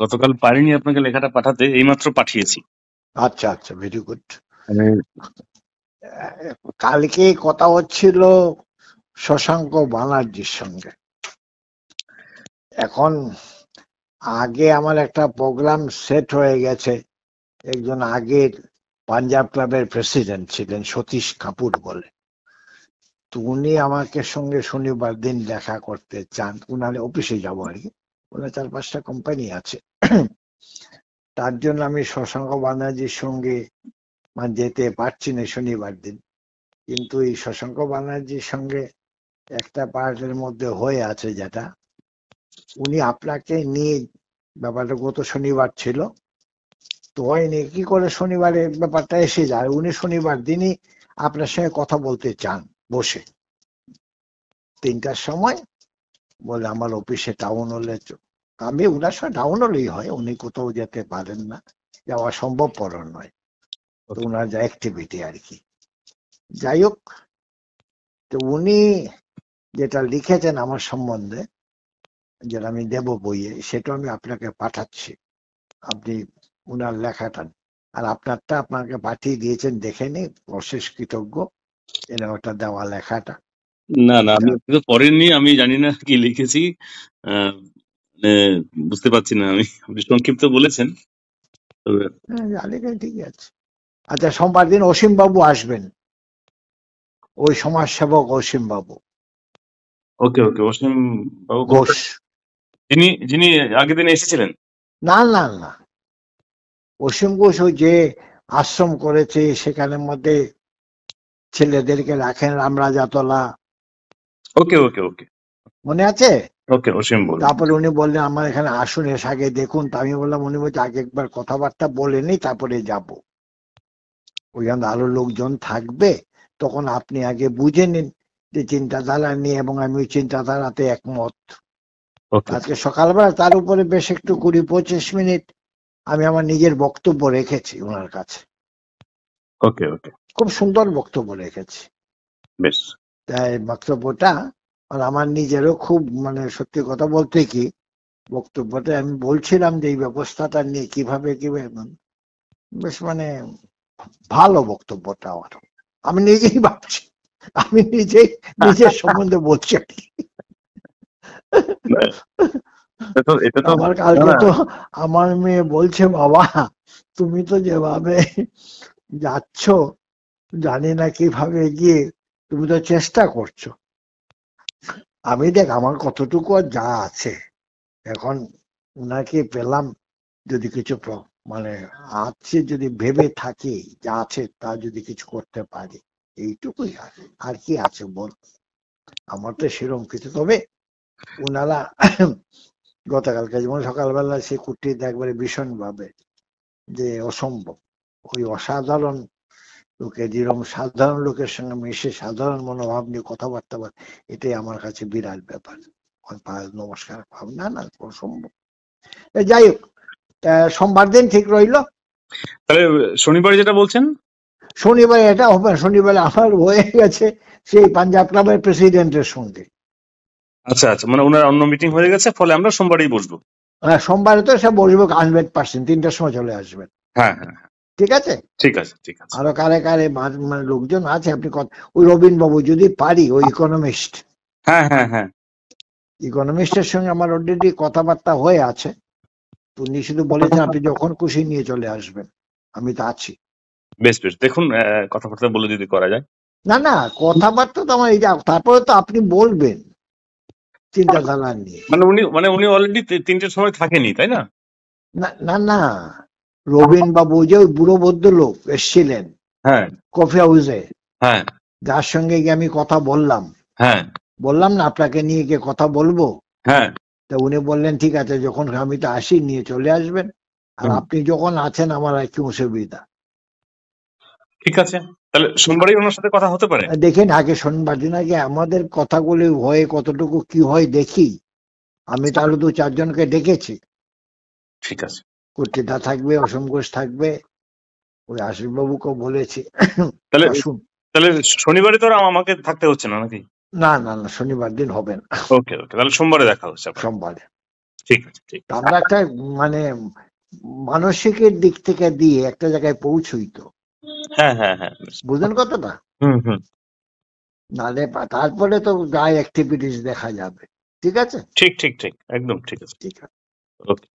গতকাল পারিনি আপনাকে লেখাটা পাঠাতে, এইমাত্র পাঠিয়েছি। আচ্ছা আচ্ছা, ভেরি গুড। মানে কালকে কথা হচ্ছিল শশাঙ্ক ব্যানার্জির সঙ্গে। এখন আগে আমার একটা প্রোগ্রাম সেট হয়ে গেছে, একজন আগের পাঞ্জাব ক্লাবের প্রেসিডেন্ট ছিলেন সতীশ কাপুর বলে, তো উনি আমাকে সঙ্গে শনিবার দিন দেখা করতে চান, উনার অফিসে যাবো আর কি। ওনার 4-5টা কোম্পানি আছে, তার জন্য আমি শশাঙ্ক ব্যানার্জির সঙ্গে যেতে পারছি না শনিবার দিন। কিন্তু এই শশাঙ্ক ব্যানার্জির সঙ্গে একটা পার্টের মধ্যে হয়ে আছে, যেটা উনি আপনাকে নিয়ে, ব্যাপারটা গত শনিবার ছিল, তো হয়নি কি করে শনিবারে ব্যাপারটা এসে যায়। উনি শনিবার দিনই আপনার সঙ্গে কথা বলতে চান বসে 3টার সময়, বলে আমার অফিসে টাউন হলে। আমি উনার সঙ্গে টাউন হলেই হয়, উনি কোথাও যেতে পারেন না, যাওয়া সম্ভবপর নয়, তো উনার যা অ্যাক্টিভিটি আর কি। যাই হোক, তো উনি যেটা লিখেছেন আমার সম্বন্ধে, যেটা আমি দেব বইয়ে, সেটা আমি আপনাকে পাঠাচ্ছি। আপনি উনার লেখাটা আর আপনারটা আপনাকে পাঠিয়ে দিয়েছেন, দেখে নি, অশেষ কৃতজ্ঞ। এরকম একটা দেওয়া লেখাটা। না না, আমি আপনি তো পড়েননি, আমি জানি না কি লিখেছি। আহ, মানে বুঝতে পারছি না আমি। আপনি সংক্ষিপ্ত বলেছেন, তবে জানি না, ঠিকই আছে। আচ্ছা, সোমবার দিন অসীম বাবু আসবেন, ওই সমাজসেবক অসীম বাবু ওকে ওকে। অসীম বাবু ঘোষ। যিনি যিনি আগের দিন এসেছিলেন? না না না, অসীম ঘোষ ওই যে আশ্রম করেছে, সেখানের মধ্যে ছেলেদেরকে রাখেন, রামরাজাতলা, ওকে ওকে ওকে মনে আছে? ওকে, অসীম বলুন। তারপরে উনি বললেন আমার এখানে আসুন, এসে আগে দেখুন। তা আমি বললাম, উনি বলছে আগে একবার কথাবার্তা বলে নি, তারপরে যাব। ওইখানে আরো লোকজন থাকবে, তখন আপনি আগে বুঝে নিন যে চিন্তাধারা নিয়ে, এবং আমি ওই চিন্তাধারাতে একমত। ওকে আজকে সকালবেলা তার উপরে বেশ একটু 20-25 মিনিট আমি আমার নিজের বক্তব্য রেখেছি ওনার কাছে। ওকে ওকে, খুব সুন্দর বক্তব্য রেখেছি। বেশ। তাই বক্তব্যটা, আর আমার নিজেরও খুব, সত্যি কথা বলতে কি, বক্তব্যটা আমি বলছিলাম যে এই ব্যবস্থাটা নিয়ে কিভাবে কিভাবে, বেশ ভালো বক্তব্যটা আমার। আমি নিজেই ভাবছি, আমি নিজেই নিজের সম্বন্ধে বলছি আর কি। না, এটা তো আমার না কালকে না, তো আমার মেয়ে বলছে, বাবা তুমি তো যেভাবে যাচ্ছ, জানি না কিভাবে গিয়ে, তুমি তো চেষ্টা করছো। আমি দেখ আমার কতটুকু আর যা আছে, এখন উনাকে পেলাম, যদি কিছু আছে, যদি ভেবে থাকি যা আছে তা যদি কিছু করতে পারি, এইটুকুই। আর কি আছে বল, আমার তো সেরকম কিছু। তবে উনারা গতকালকে যেমন সকালবেলা সে কুটিতে একবারে ভীষণ ভাবে যে অসম্ভব, ওই অসাধারণ লোকে যেরকম সাধারণ লোকের সঙ্গে মিশে সাধারণ মনোভাব নিয়ে কথাবার্তা বলে, এটাই আমার কাছে বিরাট ব্যাপার। নমস্কার ভাব, না না, অসম্ভব। যাই হোক, সোমবার দিন ঠিক রইলো। তাহলে শনিবার যেটা বলছেন? শনিবার এটা হবে না, শনিবার আমার হয়ে গেছে সেই পাঞ্জাব ক্লাবের প্রেসিডেন্টের সঙ্গে। আচ্ছা আচ্ছা, মানে ওনার অন্য মিটিং হয়ে গেছে, ফলে আমরা সোমবারই বসবো। হ্যাঁ, সোমবারে তো সে বসবো 100%, 3টার সময় চলে আসবেন। হ্যাঁ হ্যাঁ হ্যাঁ, ঠিক আছে। ঠিক আছে ঠিক আছে। আরো কারে কারে লোকজন আছে, আপনি ওই রবীন বাবু যদি পারি, ওই ইকোনমিস্ট, হ্যাঁ হ্যাঁ হ্যাঁ, ইকোনমিস্টের সঙ্গে আমার অলরেডি কথাবার্তা হয়ে আছে। উনি শুধু বলেছেন আপনি যখন খুশি নিয়ে চলে আসবেন, আমি তো আছি। বেশ বেশ, দেখুন কথাবার্তা বলে যদি করা যায়। না না, কথাবার্তা তো আমার এই যে, তারপরে তো আপনি বলবেন চিন্তাধারা নিয়ে। মানে উনি অলরেডি 3টের সময় থাকেনি, তাই না? না না না, রবীন বাবু যে ওই বুড়ো ভদ্রলোক এসছিলেন হ্যাঁ কফি হাউসে, হ্যাঁ যার সঙ্গে গিয়ে আমি কথা বললাম, হ্যাঁ বললাম না আপনাকে নিয়ে গিয়ে কথা বলবো, হ্যাঁ, তা উনি বললেন ঠিক আছে, যখন আমি তো আসি নিয়ে চলে আসবেন, আর হুম, আপনি যখন আছেন আমার আর কি অসুবিধা। ঠিক আছে। তাহলে সোমবারই ওনার সাথে কথা হতে পারে। দেখেন আগে শনিবার দিন আগে আমাদের কথাগুলি হয়ে কতটুকু কি হয় দেখি। আমি তো আরো 2-4 জনকে ডেকেছি, ঠিক আছে। কর্তৃতা থাকবে, অসম ঘোষ থাকবে, ওই আশিস বাবুকেও বলেছি তাহলে আসুন। তাহলে শনিবারে তো আর আমাকে থাকতে হচ্ছে না নাকি? না না না, শনিবার দিন হবে না, ওকে ওকে, তাহলে সোমবারে দেখা হচ্ছে আপনার। সোমবারে। ঠিক আছে, ঠিক তো আমরা একটা মানে মানসিকের দিক থেকে দিয়ে একটা জায়গায় পৌঁছই তো, হ্যাঁ হ্যাঁ হ্যাঁ বুঝলেন কথাটা? হুম হুম নালে তারপরে তো গায়ে অ্যাক্টিভিটিস দেখা যাবে। ঠিক আছে, ঠিক ঠিক ঠিক একদম ঠিক আছে ঠিক আছে। ওকে